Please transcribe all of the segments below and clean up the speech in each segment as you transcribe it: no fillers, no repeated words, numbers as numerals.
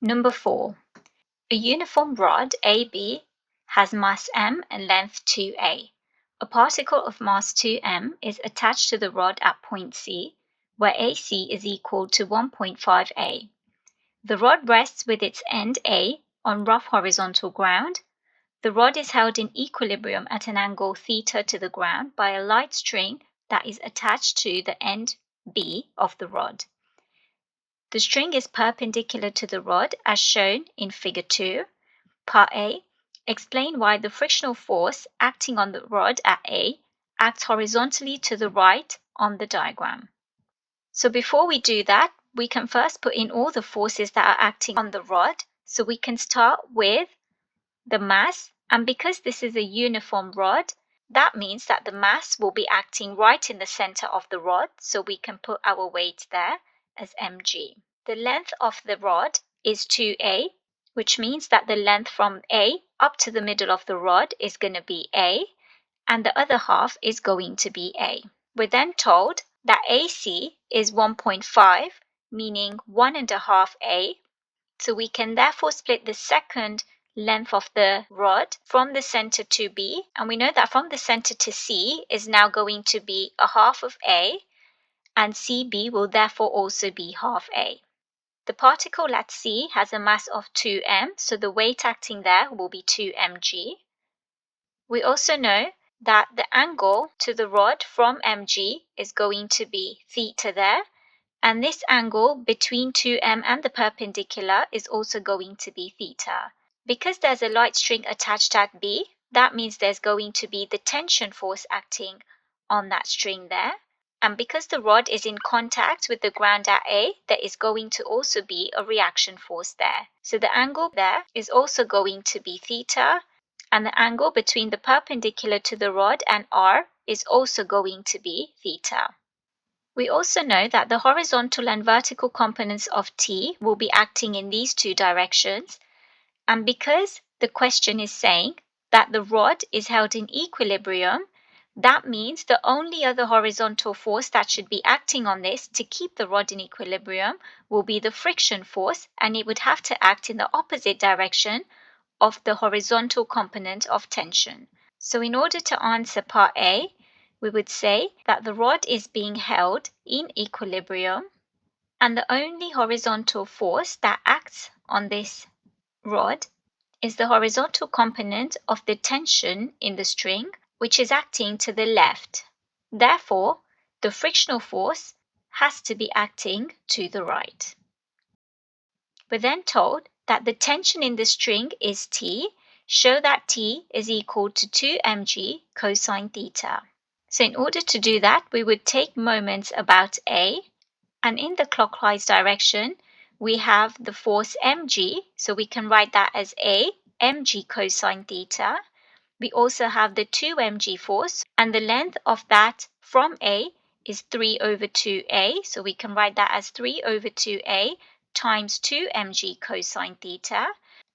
Number 4. A uniform rod AB has mass m and length 2a. A particle of mass 2m is attached to the rod at point C, where AC is equal to 1.5a. The rod rests with its end A on rough horizontal ground. The rod is held in equilibrium at an angle theta to the ground by a light string that is attached to the end B of the rod. The string is perpendicular to the rod as shown in Figure 2. Part A. Explain why the frictional force acting on the rod at A acts horizontally to the right on the diagram. So before we do that, we can first put in all the forces that are acting on the rod. So we can start with the mass, and because this is a uniform rod, that means that the mass will be acting right in the center of the rod, so we can put our weight there as mg. The length of the rod is 2a, which means that the length from A up to the middle of the rod is going to be A, and the other half is going to be A. We're then told that AC is 1.5, meaning 1.5 A, so we can therefore split the second length of the rod from the center to B, and we know that from the center to C is now going to be a half of A, and CB will therefore also be half A. The particle at C has a mass of 2m, so the weight acting there will be 2mg. We also know that the angle to the rod from mg is going to be theta there, and this angle between 2m and the perpendicular is also going to be theta. Because there's a light string attached at B, that means there's going to be the tension force acting on that string there. And because the rod is in contact with the ground at A, there is going to also be a reaction force there. So the angle there is also going to be theta, and the angle between the perpendicular to the rod and R is also going to be theta. We also know that the horizontal and vertical components of T will be acting in these two directions, and because the question is saying that the rod is held in equilibrium, that means the only other horizontal force that should be acting on this to keep the rod in equilibrium will be the friction force, and it would have to act in the opposite direction of the horizontal component of tension. So in order to answer part A, we would say that the rod is being held in equilibrium, and the only horizontal force that acts on this rod is the horizontal component of the tension in the string, which is acting to the left. Therefore, the frictional force has to be acting to the right. We're then told that the tension in the string is T. Show that T is equal to 2mg cosine theta. So in order to do that, we would take moments about A, and in the clockwise direction, we have the force mg, so we can write that as A mg cosine theta. We also have the 2mg force, and the length of that from A is 3 over 2a, so we can write that as 3 over 2a times 2mg cosine theta.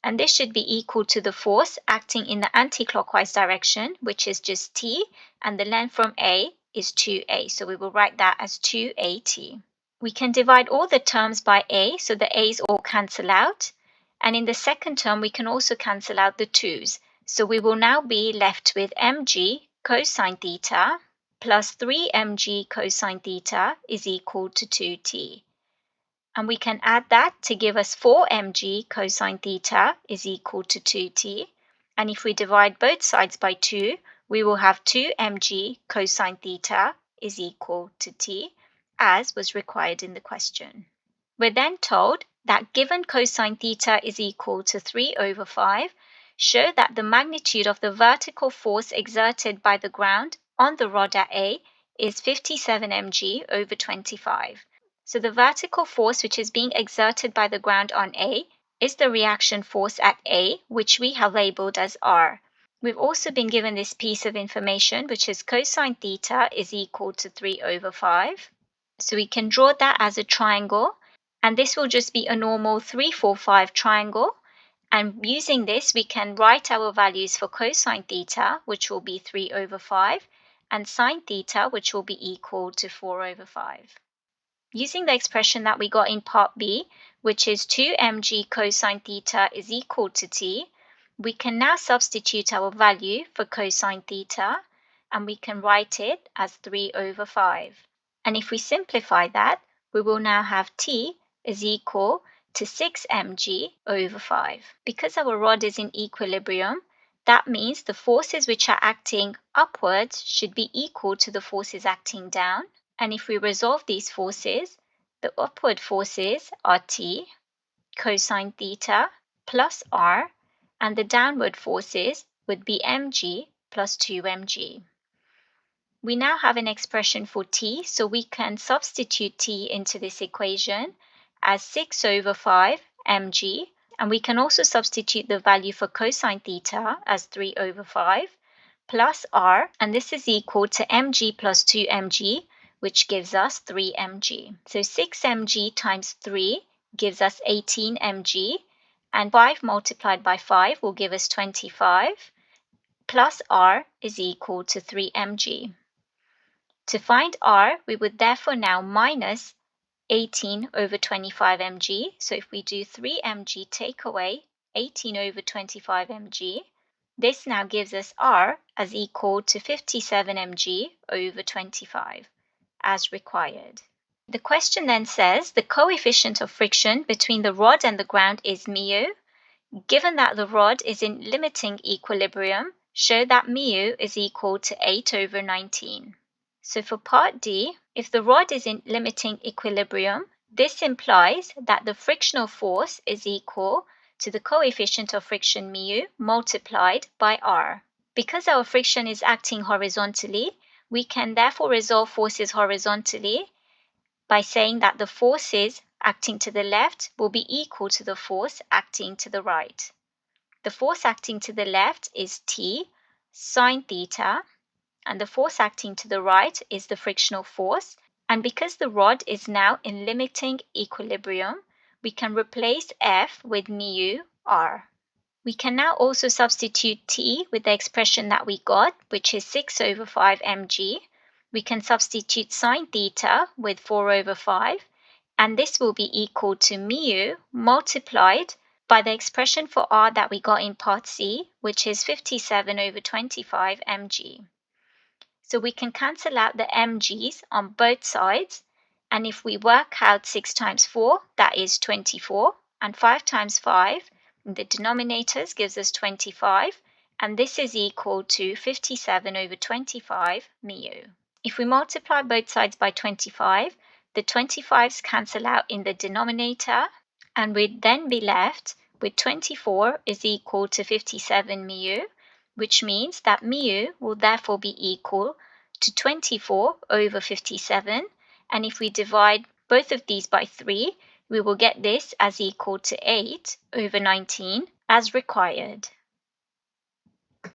And this should be equal to the force acting in the anti-clockwise direction, which is just T, and the length from A is 2a, so we will write that as 2at. We can divide all the terms by A, so the a's all cancel out, and in the second term we can also cancel out the 2's, so we will now be left with mg cosine theta plus 3mg cosine theta is equal to 2t. And we can add that to give us 4mg cosine theta is equal to 2t. And if we divide both sides by 2, we will have 2mg cosine theta is equal to t, as was required in the question. We're then told that given cosine theta is equal to 3 over 5, show that the magnitude of the vertical force exerted by the ground on the rod at A is 57 mg over 25. So the vertical force which is being exerted by the ground on A is the reaction force at A, which we have labeled as R. We've also been given this piece of information, which is cosine theta is equal to 3 over 5. So we can draw that as a triangle, and this will just be a normal 3, 4, 5 triangle. And using this, we can write our values for cosine theta, which will be 3 over 5, and sine theta, which will be equal to 4 over 5. Using the expression that we got in part B, which is 2mg cosine theta is equal to t, we can now substitute our value for cosine theta, and we can write it as 3/5. And if we simplify that, we will now have t is equal to 6mg/5. Because our rod is in equilibrium, that means the forces which are acting upwards should be equal to the forces acting down. And if we resolve these forces, the upward forces are t cosine theta plus r, and the downward forces would be mg plus 2mg. We now have an expression for t, so we can substitute t into this equation as 6/5 mg, and we can also substitute the value for cosine theta as 3/5 plus r, and this is equal to mg plus 2mg, which gives us 3mg. So 6mg times 3 gives us 18mg, and 5 multiplied by 5 will give us 25, plus r is equal to 3mg. To find r, we would therefore now minus 18/25 mg. So if we do 3mg take away 18/25 mg, this now gives us r as equal to 57 mg/25, as required. The question then says the coefficient of friction between the rod and the ground is mu. Given that the rod is in limiting equilibrium, show that mu is equal to 8/19. So for part D, if the rod is in limiting equilibrium, this implies that the frictional force is equal to the coefficient of friction mu multiplied by r. Because our friction is acting horizontally, we can therefore resolve forces horizontally by saying that the forces acting to the left will be equal to the force acting to the right. The force acting to the left is t sine theta, and the force acting to the right is the frictional force. And because the rod is now in limiting equilibrium, we can replace F with mu r. We can now also substitute t with the expression that we got, which is 6/5 mg. We can substitute sine theta with 4/5, and this will be equal to mu multiplied by the expression for r that we got in part C, which is 57/25 mg. So we can cancel out the mg's on both sides, and if we work out 6 times 4, that is 24, and 5 times 5 in the denominators gives us 25, and this is equal to 57/25 mu. If we multiply both sides by 25, the 25's cancel out in the denominator, and we'd then be left with 24 is equal to 57 mu, which means that mu will therefore be equal to 24/57, and if we divide both of these by 3, we will get this as equal to 8/19 as required.